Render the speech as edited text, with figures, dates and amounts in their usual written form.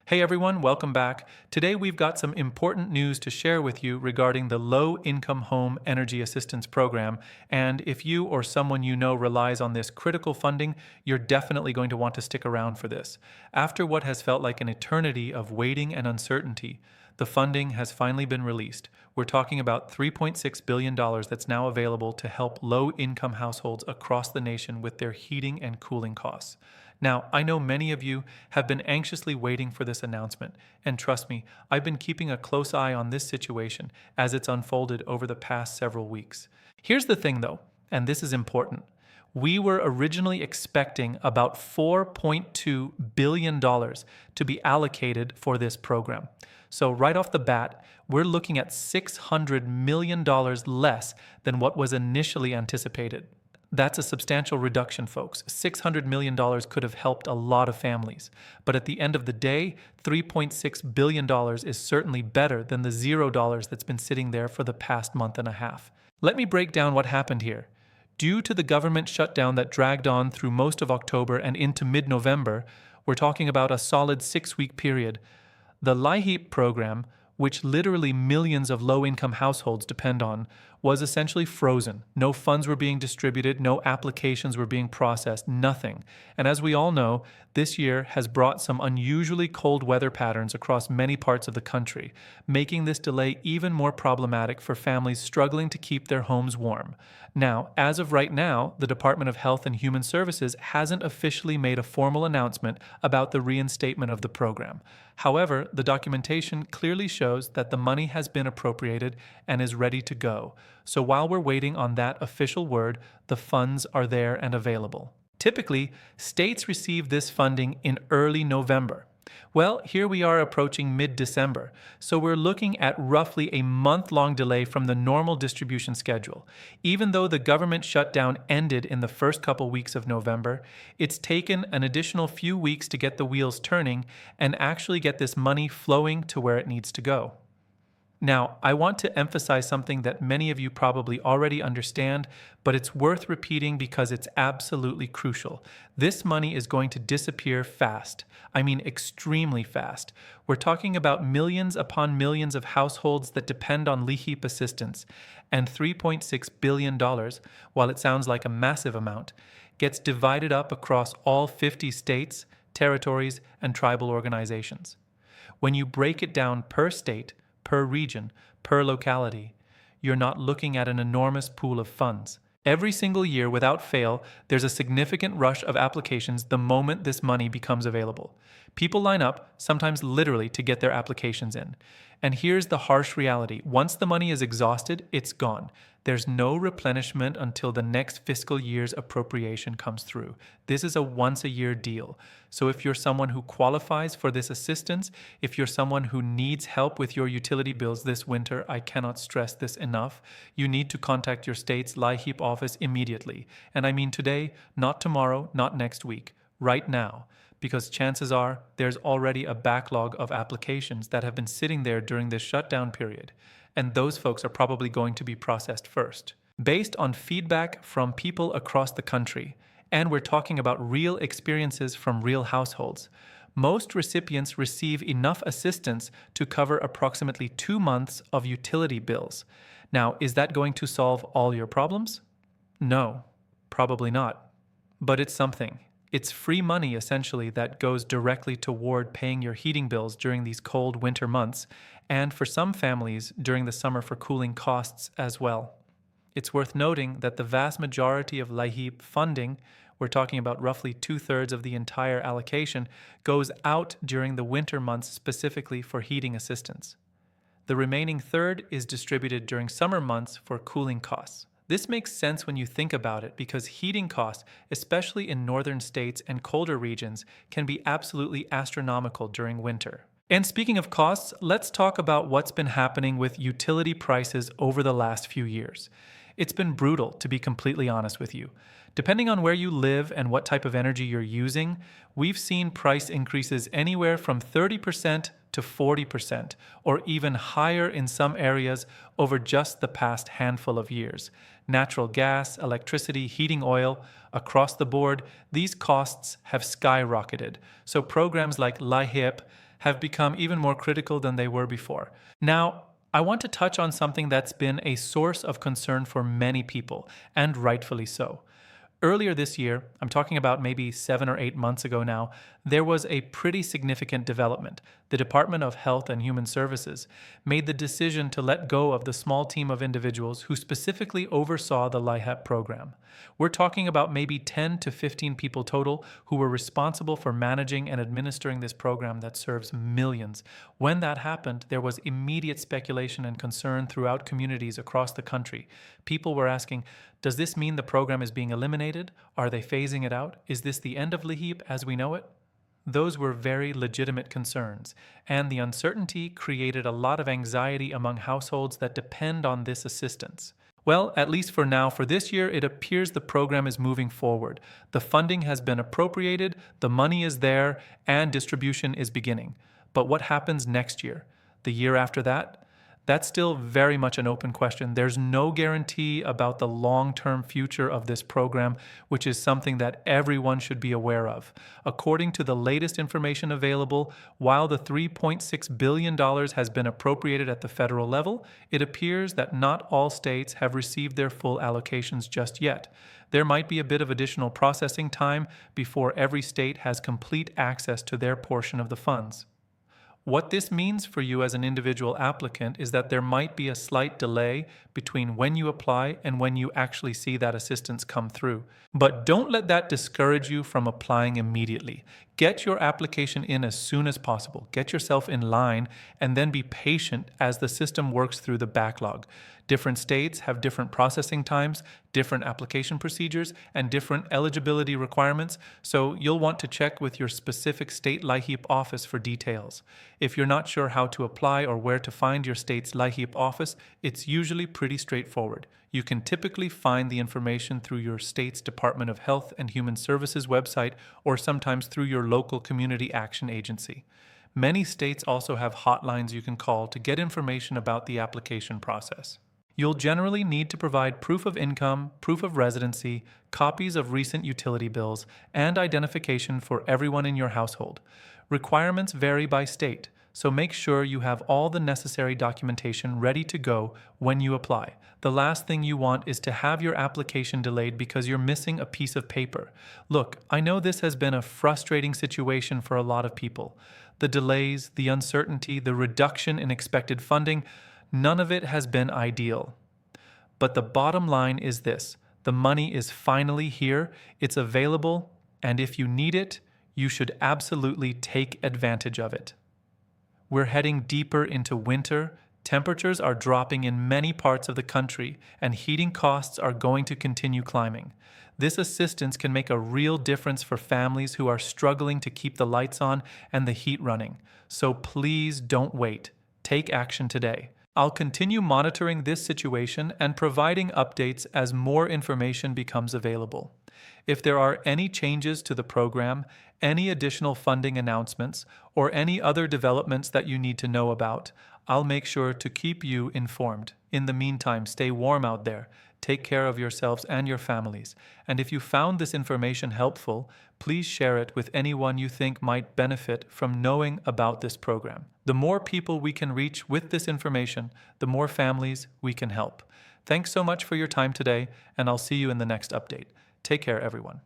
Hey everyone, welcome back. Today we've got some important news to share with you regarding the Low Income Home Energy Assistance Program. And if you or someone you know relies on this critical funding, you're definitely going to want to stick around for this. After what has felt like an eternity of waiting and uncertainty, the funding has finally been released. We're talking about $3.6 billion that's now available to help low-income households across the nation with their heating and cooling costs. Now, I know many of you have been anxiously waiting for this announcement, and trust me, I've been keeping a close eye on this situation as it's unfolded over the past several weeks. Here's the thing though, and this is important. We were originally expecting about $4.2 billion to be allocated for this program. So right off the bat, we're looking at $600 million less than what was initially anticipated. That's a substantial reduction, folks. $600 million could have helped a lot of families. But at the end of the day, $3.6 billion is certainly better than the $0 that's been sitting there for the past month and a half. Let me break down what happened here. Due to the government shutdown that dragged on through most of October and into mid-November, we're talking about a solid 6-week period. The LIHEAP program, which literally millions of low-income households depend on, was essentially frozen. No funds were being distributed, no applications were being processed, nothing. And as we all know, this year has brought some unusually cold weather patterns across many parts of the country, making this delay even more problematic for families struggling to keep their homes warm. Now, as of right now, the Department of Health and Human Services hasn't officially made a formal announcement about the reinstatement of the program. However, the documentation clearly shows that the money has been appropriated and is ready to go. So while we're waiting on that official word, the funds are there and available. Typically, states receive this funding in early November. Well, here we are approaching mid-December, so we're looking at roughly a month-long delay from the normal distribution schedule. Even though the government shutdown ended in the first couple weeks of November, it's taken an additional few weeks to get the wheels turning and actually get this money flowing to where it needs to go. Now, I want to emphasize something that many of you probably already understand, but it's worth repeating because it's absolutely crucial. This money is going to disappear fast. I mean, extremely fast. We're talking about millions upon millions of households that depend on LIHEAP assistance, and $3.6 billion, while it sounds like a massive amount, gets divided up across all 50 states, territories, and tribal organizations. When you break it down per state, per region, per locality, you're not looking at an enormous pool of funds. Every single year, without fail, there's a significant rush of applications the moment this money becomes available. People line up, sometimes literally, to get their applications in. And here's the harsh reality. Once the money is exhausted, it's gone. There's no replenishment until the next fiscal year's appropriation comes through. This is a once-a-year deal. So if you're someone who qualifies for this assistance, if you're someone who needs help with your utility bills this winter, I cannot stress this enough, you need to contact your state's LIHEAP office immediately. And I mean today, not tomorrow, not next week, right now. Because chances are there's already a backlog of applications that have been sitting there during this shutdown period, and those folks are probably going to be processed first. Based on feedback from people across the country, and we're talking about real experiences from real households, most recipients receive enough assistance to cover approximately 2 months of utility bills. Now, is that going to solve all your problems? No, probably not. But it's something. It's free money, essentially, that goes directly toward paying your heating bills during these cold winter months, and for some families, during the summer for cooling costs as well. It's worth noting that the vast majority of LIHEAP funding, we're talking about roughly 2/3 of the entire allocation, goes out during the winter months specifically for heating assistance. The remaining third is distributed during summer months for cooling costs. This makes sense when you think about it because heating costs, especially in northern states and colder regions, can be absolutely astronomical during winter. And speaking of costs, let's talk about what's been happening with utility prices over the last few years. It's been brutal, to be completely honest with you. Depending on where you live and what type of energy you're using, we've seen price increases anywhere from 30% to 40%, or even higher in some areas over just the past handful of years. Natural gas, electricity, heating oil, across the board, these costs have skyrocketed. So programs like LIHEAP have become even more critical than they were before. Now, I want to touch on something that's been a source of concern for many people, and rightfully so. Earlier this year, I'm talking about maybe 7 or 8 months ago now, there was a pretty significant development. The Department of Health and Human Services made the decision to let go of the small team of individuals who specifically oversaw the LIHEAP program. We're talking about maybe 10 to 15 people total who were responsible for managing and administering this program that serves millions. When that happened, there was immediate speculation and concern throughout communities across the country. People were asking, does this mean the program is being eliminated? Are they phasing it out? Is this the end of LIHEAP as we know it? Those were very legitimate concerns, and the uncertainty created a lot of anxiety among households that depend on this assistance. Well, at least for now, for this year, it appears the program is moving forward. The funding has been appropriated, the money is there, and distribution is beginning. But what happens next year? The year after that? That's still very much an open question. There's no guarantee about the long-term future of this program, which is something that everyone should be aware of. According to the latest information available, while the $3.6 billion has been appropriated at the federal level, it appears that not all states have received their full allocations just yet. There might be a bit of additional processing time before every state has complete access to their portion of the funds. What this means for you as an individual applicant is that there might be a slight delay between when you apply and when you actually see that assistance come through. But don't let that discourage you from applying immediately. Get your application in as soon as possible. Get yourself in line and then be patient as the system works through the backlog. Different states have different processing times, different application procedures, and different eligibility requirements, so you'll want to check with your specific state LIHEAP office for details. If you're not sure how to apply or where to find your state's LIHEAP office, it's usually pretty straightforward. You can typically find the information through your state's Department of Health and Human Services website or sometimes through your local community action agency. Many states also have hotlines you can call to get information about the application process. You'll generally need to provide proof of income, proof of residency, copies of recent utility bills, and identification for everyone in your household. Requirements vary by state, so make sure you have all the necessary documentation ready to go when you apply. The last thing you want is to have your application delayed because you're missing a piece of paper. Look, I know this has been a frustrating situation for a lot of people. The delays, the uncertainty, the reduction in expected funding, none of it has been ideal. But the bottom line is this: the money is finally here, it's available, and if you need it, you should absolutely take advantage of it. We're heading deeper into winter, temperatures are dropping in many parts of the country, and heating costs are going to continue climbing. This assistance can make a real difference for families who are struggling to keep the lights on and the heat running. So please don't wait. Take action today. I'll continue monitoring this situation and providing updates as more information becomes available. If there are any changes to the program, any additional funding announcements, or any other developments that you need to know about, I'll make sure to keep you informed. In the meantime, stay warm out there. Take care of yourselves and your families. And if you found this information helpful, please share it with anyone you think might benefit from knowing about this program. The more people we can reach with this information, the more families we can help. Thanks so much for your time today, and I'll see you in the next update. Take care, everyone.